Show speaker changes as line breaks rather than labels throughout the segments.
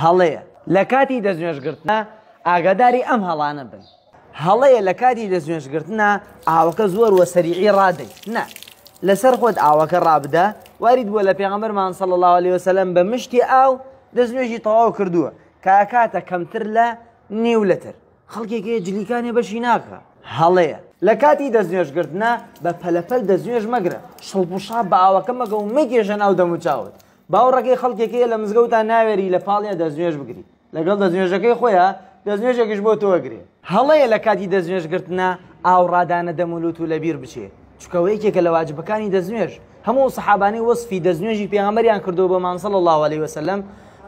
هەڵەیە لە کاتی دەستنوێژگرتنە ئاگاداری ئەم هەڵانە بن. هەڵەیە لە کاتی دەستنوێژگرتنە ئاوەکە زۆر وە سەریعی ڕادەیت نا لەسەر خۆت ئاوەکە ڕابدە وارد بووە لە پێغەمبەرمان صلی الله علیه وسلم بە مشتی ئاو دەستنوێژی تەواو کردووە کە کاتە کەمتر لە نیو لەتر خەڵکێکی جلیکانێ بەشی ناکە. هەڵەیە لە کاتی دەستنوێژگرتنە بە پەلەپەل دەستنوێژ مەگرە شڵپوشا بە ئاوەکە مەگە و مەگێژە ناو دەموچاوت باوەڕەکەی خەڵکێکی لە مزگەوتە ناوێری لە پاڵیە دەستنوێژ بگری لەگەڵ دەستنوێژەکەی خۆیە دەستنوێژێکیش بۆ تۆوەگرێ. هەڵەیە لە کاتی دەستنوێژگرتنە ئاوڕادانە دەمولوت و لەبیر بچێ چکەوە یەکێکە لە واجبەکانی دەستنوێژ هەموو سەحابانی وەسفی دەستنوێژی پێغەمبەریان کردو بەمان صلی الله علیه وسلم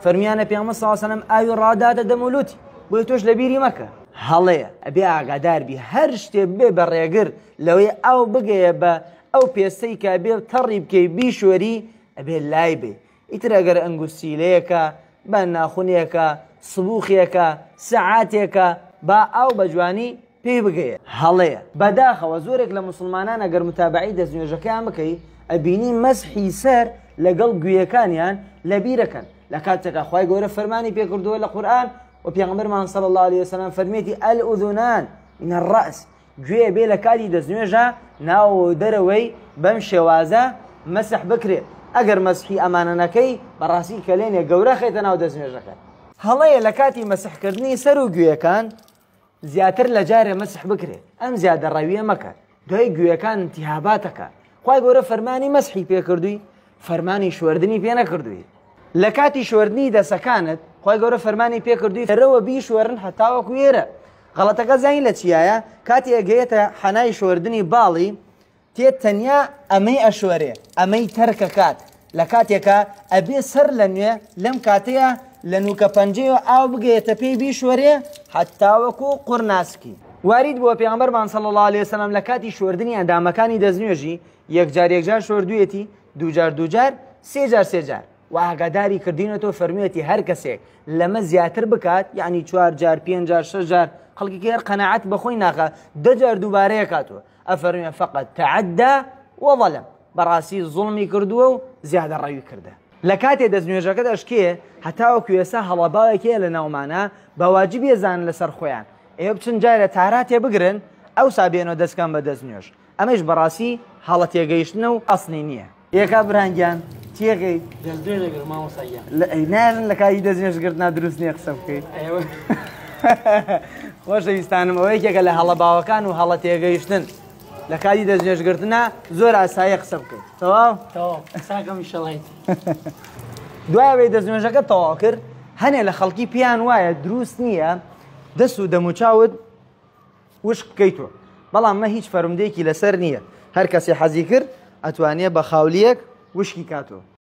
فەرمیانە پێغەمبەر صلی الله علیه وسلم ئاوی ڕاداتە دەمولوتی بۆیە تۆش لەبیری مەکە. هەڵەیە ئەبێ ئاگادار بی هەر شتێ بێ بە ڕێگر لەوەی ئاو بگەیە بە ئەو پێستەی کە بێ تەڕی بکەی بیشۆری ئەبێ لای بێ ئیتر ئەگەر ئەنگوستیلەیەکە بە ناخونیەکە سبوخیەکە سەعاتێکە با ئاو بە جوانی پێی بگەیە. هەڵەیە بەداخەوە زۆرێک لە مسلمانان ئەگەر متابعی دەستنوێژەکەیان بکەی ئەبینی مەسحی سەر لەگەڵ گوێیەکانیان لەبیرەکەن لە کاتێکە خوای گەورە فەرمانی پێکردووە لە قورئان و پێغەمبەرمان صلی الله علیه وسلم فەرمێتی الأذنان من الرأس گوێ بێ لە کاتی دەستنوێژە ناو دەرەوەی بەم شێوازە مەسح بکرێت ئەگەر مەسحی ئەمانە نەکەی بەڕاستی کەلێنێ گەورە خێتە ناو دەستنوێژەکە. هەڵەیە لە کاتی مەسحکردنی سەر و گوێیەکان زیاتر لە جارێ مەسح بکرێت ئەم زیادە ڕەویە مەکە دوای گوێیەکان التیهاباتەکە خوای گەورە فەرمانی مەسحی پێکردووی فەرمانی شوێردنی پێ نەکردووی. لە کاتی شوێردنی دەسەکانت خوای گەورە فەرمانی پێکردووی فەرەوە بیشوێرن هەتاوەکو ئێرە. غەڵەتەکە زانی لە چیایە کاتی ئەگەیەتە حەنای شوێردنی باڵی تێت تەنیا ئەمەی ئەشوەرێ ئەمەی تەرکە کات لە کاتێکە ئەبێ سەر لە نوێ لەم کاتەیە لە نوکە پەنجەیە ئاو بگەیەتە پێی بیشوەرێ هەتاوەکو قورناسکی. وارد بووە پێغەمبەرمان صلی الله علیه وسلم لە کاتی شوێردنی ئەندامەکانی دەستنوێژی یەکجار شوێردوویەتی دووجار سێ جار و ئاگاداری کردینەوە فەرمیێتی هەر کەسێک لەمە زیاتر بکات یعنی 4 جار 5 جار 6 جار خەڵکی هەر قەناعەت بەخۆی ناخە 10 جار دووبارەیە کاتوە ئەفەرمێ فقط تعدى وظلم بەڕاستی زوڵمی کردووە و زیادە ڕەوی کردە. لە کاتێ دەستنوێژەکە دەشکێ هەتاوەکو ئێستا هەڵەباوێکەیە لە ناومانە بە واجب ێزان لەسەر خۆیان ئێوە بچن جارە تاراتێ بگرن ئەو سابێنەوە دەستکان بە دەستنوێژ ئەمەش بەڕاستی هەڵە تێگەیشتنە و ئەسنی نییە. یەکا برانگیان تێگەی نارن لە کاتی دەستنوێژگرتنا دروست نییە قسە بکەیت خۆشەویستانم ئەوە یەکێکە لە هەڵەباوەکان و هەڵە تێگەیشتن لە کاتی دەستنوێژگرتنە زۆر ئاساییە قسە بکەیت. تەواو
ساکەم ئینشەڵڵا.
دوایەوەی دەستنوێژەکە تەواو کرد هەنێ لە خەڵکی پیان وایە دروست نییە دەست و دەموچاوت وشک بکەیتوە بەڵام مە هیچ فەرمدەیەکی لەسەر نییە هەر کەسێ حەزی کرد ئەتوانێت بە خاولیەک وشکی کاتەوە.